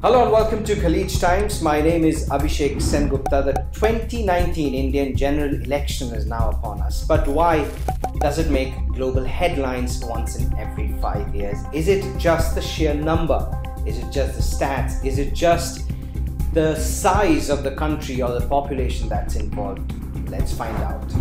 Hello and welcome to Khaleej Times. My name is Abhishek Sengupta. The 2019 Indian general election is now upon us. But why does it make global headlines once in every 5 years? Is it just the sheer number? Is it just the stats? Is it just the size of the country or the population that's involved? Let's find out.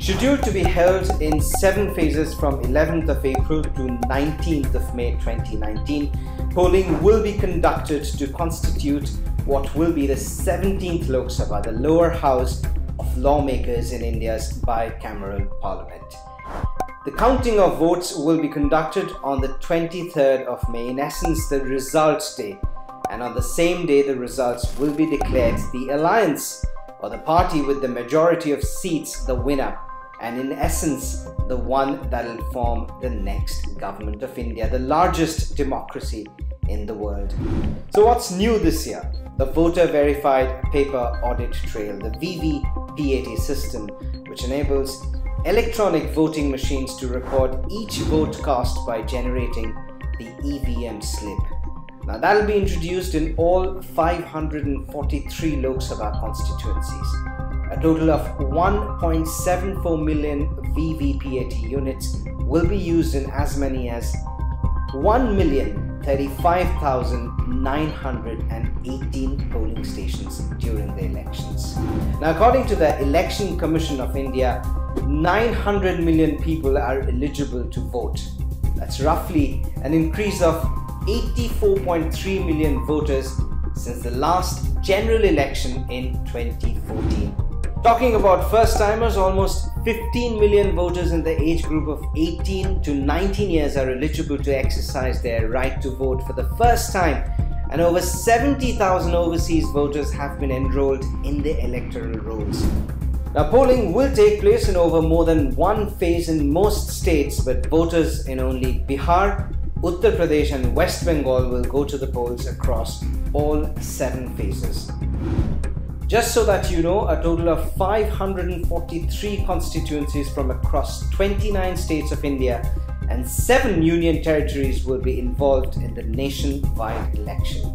Scheduled to be held in 7 phases from 11th of April to 19th of May 2019, polling will be conducted to constitute what will be the 17th Lok Sabha, the lower house of lawmakers in India's bicameral parliament. The counting of votes will be conducted on the 23rd of May, in essence the results day, and on the same day the results will be declared. The alliance or the party with the majority of seats the winner, and in essence the one that will form the next government of India, the largest democracy in the world. So what's new this year? The voter verified paper audit trail, the VVPAT system, which enables electronic voting machines to record each vote cast by generating the EVM slip. Now that will be introduced in all 543 Lok Sabha constituencies. A total of 1.74 million VVPAT units will be used in as many as 1,035,918 polling stations during the elections. Now, according to the Election Commission of India, 900 million people are eligible to vote. That's roughly an increase of 84.3 million voters since the last general election in 2014. Talking about first-timers, almost 15 million voters in the age group of 18 to 19 years are eligible to exercise their right to vote for the first time, and over 70,000 overseas voters have been enrolled in the electoral rolls. Now, polling will take place in over more than one phase in most states, but voters in only Bihar, Uttar Pradesh and West Bengal will go to the polls across all 7 phases. Just so that you know, a total of 543 constituencies from across 29 states of India and 7 union territories will be involved in the nationwide election.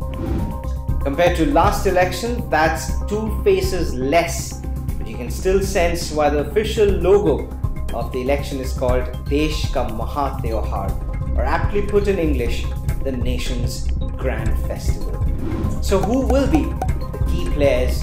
Compared to last election, that's 2 phases less, but you can still sense why the official logo of the election is called Desh Ka Maha Tyohar, or aptly put in English, the nation's grand festival. So who will be the key players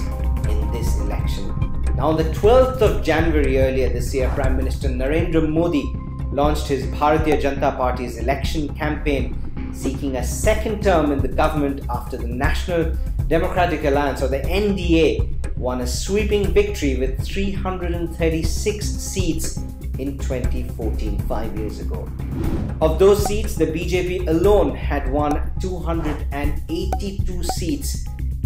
in this election? Now, on the 12th of January earlier this year, Prime Minister Narendra Modi launched his Bharatiya Janata Party's election campaign, seeking a second term in the government after the National Democratic Alliance, or the NDA, won a sweeping victory with 336 seats in 2014, 5 years ago. Of those seats, the BJP alone had won 282 seats,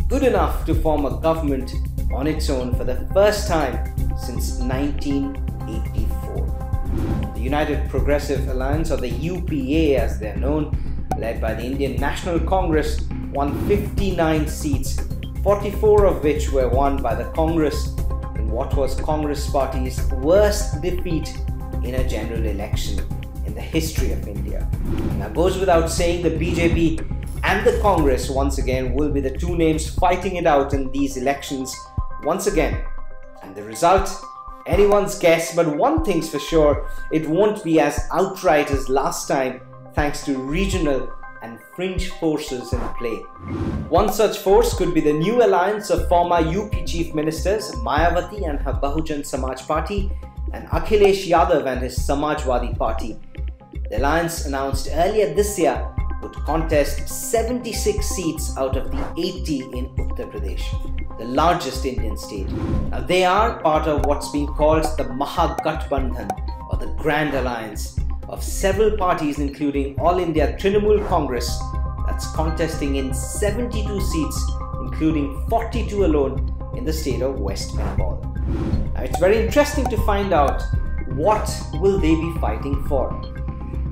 good enough to form a government on its own for the first time since 1984. The United Progressive Alliance, or the UPA as they're known, led by the Indian National Congress, won 59 seats, 44 of which were won by the Congress in what was Congress Party's worst defeat in a general election in the history of India. Now, it goes without saying the BJP and the Congress once again will be the 2 names fighting it out in these elections once again. And the result, anyone's guess, but one thing's for sure, it won't be as outright as last time thanks to regional and fringe forces in play. One such force could be the new alliance of former UP Chief Ministers Mayawati and her Bahujan Samaj Party and Khaleej Yadav and his Samajwadi Party. The alliance, announced earlier this year, would contest 76 seats out of the 80 in Uttar Pradesh, the largest Indian state. Now, they are part of what's being called the Mahagathbandhan, or the Grand Alliance, of several parties including All India Trinamool Congress, that's contesting in 72 seats, including 42 alone in the state of West Bengal. Now, it's very interesting to find out what will they be fighting for.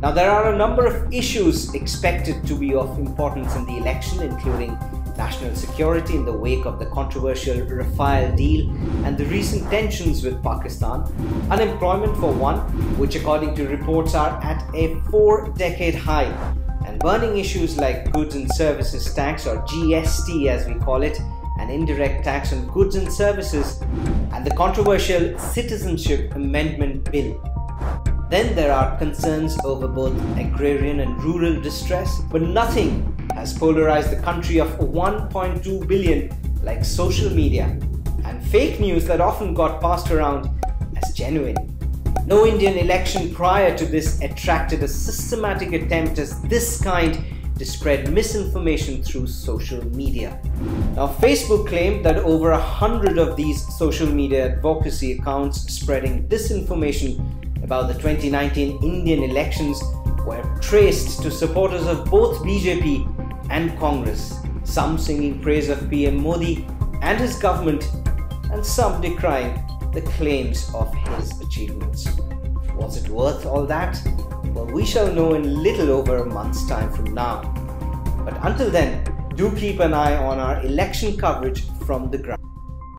Now, there are a number of issues expected to be of importance in the election, including national security in the wake of the controversial Rafale deal and the recent tensions with Pakistan, unemployment for one, which according to reports are at a 4-decade high, and burning issues like Goods and Services Tax, or GST as we call it, an indirect tax on goods and services, and the controversial Citizenship Amendment Bill. Then there are concerns over both agrarian and rural distress, but nothing has polarized the country of 1.2 billion like social media and fake news that often got passed around as genuine. No Indian election prior to this attracted a systematic attempt as this kind to spread misinformation through social media. Now, Facebook claimed that over 100 of these social media advocacy accounts spreading disinformation about the 2019 Indian elections were traced to supporters of both BJP and Congress, some singing praise of PM Modi and his government, and some decrying the claims of his achievements. Was it worth all that? Well, we shall know in little over a month's time from now. But until then, do keep an eye on our election coverage from the ground.